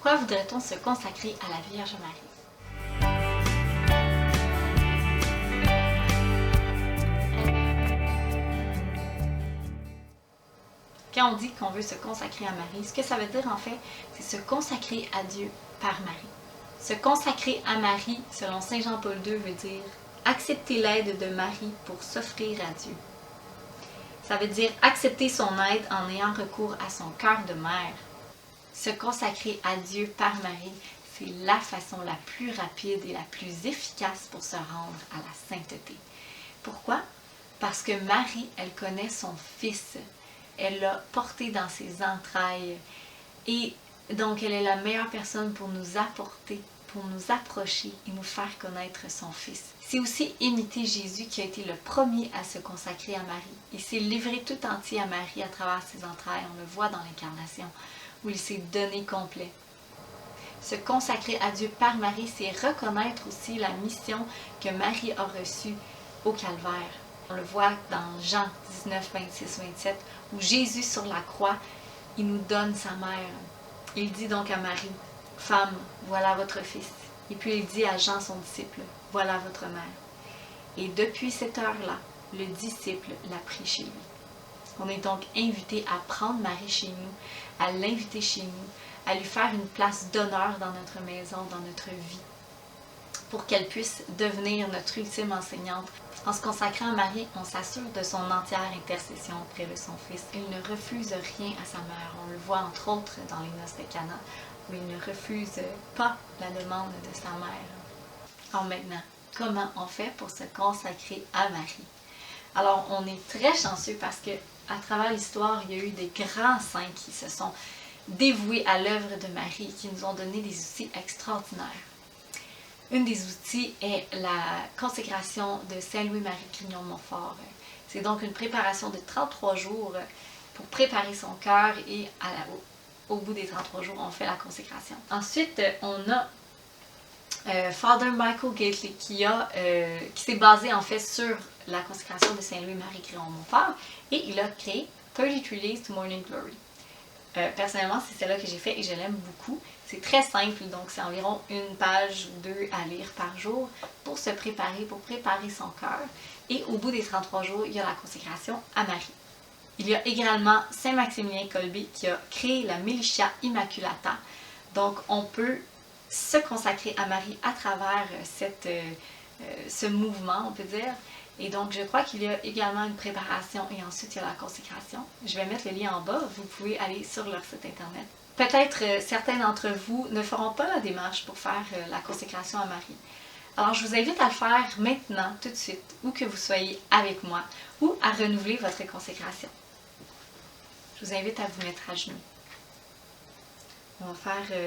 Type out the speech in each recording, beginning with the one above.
Pourquoi voudrait-on se consacrer à la Vierge Marie? Quand on dit qu'on veut se consacrer à Marie, ce que ça veut dire en fait, c'est se consacrer à Dieu par Marie. Se consacrer à Marie, selon Saint Jean-Paul II, veut dire accepter l'aide de Marie pour s'offrir à Dieu. Ça veut dire accepter son aide en ayant recours à son cœur de mère. Se consacrer à Dieu par Marie, c'est la façon la plus rapide et la plus efficace pour se rendre à la sainteté. Pourquoi? Parce que Marie, elle connaît son Fils. Elle l'a porté dans ses entrailles. Et donc, elle est la meilleure personne pour nous apporter, pour nous approcher et nous faire connaître son Fils. C'est aussi imiter Jésus qui a été le premier à se consacrer à Marie. Il s'est livré tout entier à Marie à travers ses entrailles. On le voit dans l'Incarnation, où il s'est donné complet. Se consacrer à Dieu par Marie, c'est reconnaître aussi la mission que Marie a reçue au Calvaire. On le voit dans Jean 19, 26, 27, où Jésus sur la croix, il nous donne sa mère. Il dit donc à Marie, « Femme, voilà votre fils. » Et puis il dit à Jean, son disciple, « Voilà votre mère. » Et depuis cette heure-là, le disciple l'a pris chez lui. On est donc invité à prendre Marie chez nous, à l'inviter chez nous, à lui faire une place d'honneur dans notre maison, dans notre vie, pour qu'elle puisse devenir notre ultime enseignante. En se consacrant à Marie, on s'assure de son entière intercession auprès de son Fils. Il ne refuse rien à sa mère. On le voit entre autres dans les noces de Cana, où il ne refuse pas la demande de sa mère. Alors maintenant, comment on fait pour se consacrer à Marie? Alors, on est très chanceux parce que à travers l'histoire, il y a eu des grands saints qui se sont dévoués à l'œuvre de Marie, qui nous ont donné des outils extraordinaires. Un des outils est la consécration de Saint-Louis-Marie Grignon de Montfort. C'est donc une préparation de 33 jours pour préparer son cœur et au bout des 33 jours, on fait la consécration. Ensuite, on a Father Michael Gately qui s'est basé en fait sur la consécration de Saint-Louis-Marie Grignon de Montfort et il a créé 33 Days to Morning Glory. Personnellement, c'est celle-là que j'ai fait et je l'aime beaucoup. C'est très simple, donc c'est environ une page ou deux à lire par jour pour se préparer, pour préparer son cœur. Et au bout des 33 jours, il y a la consécration à Marie. Il y a également Saint Maximilien Kolbe qui a créé la Militia Immaculata. Donc on peut se consacrer à Marie à travers ce mouvement, on peut dire. Et donc, je crois qu'il y a également une préparation et ensuite il y a la consécration. Je vais mettre le lien en bas, vous pouvez aller sur leur site internet. Peut-être certains d'entre vous ne feront pas la démarche pour faire la consécration à Marie. Alors, je vous invite à le faire maintenant, tout de suite, où que vous soyez avec moi, ou à renouveler votre consécration. Je vous invite à vous mettre à genoux. On va faire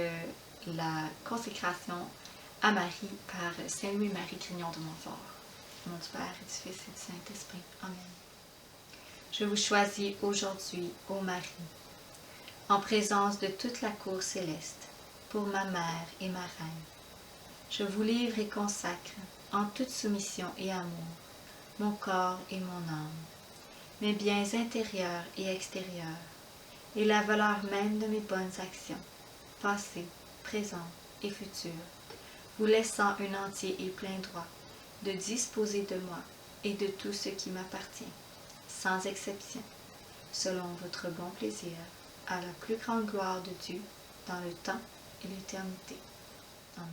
la consécration à Marie par Saint-Louis-Marie Grignon de Montfort. Au nom du Père et du Fils et du Saint-Esprit. Amen. Je vous choisis aujourd'hui, ô Marie, en présence de toute la cour céleste, pour ma mère et ma reine. Je vous livre et consacre, en toute soumission et amour, mon corps et mon âme, mes biens intérieurs et extérieurs, et la valeur même de mes bonnes actions, passées, présentes et futures, vous laissant un entier et plein droit de disposer de moi et de tout ce qui m'appartient, sans exception, selon votre bon plaisir, à la plus grande gloire de Dieu, dans le temps et l'éternité. Amen.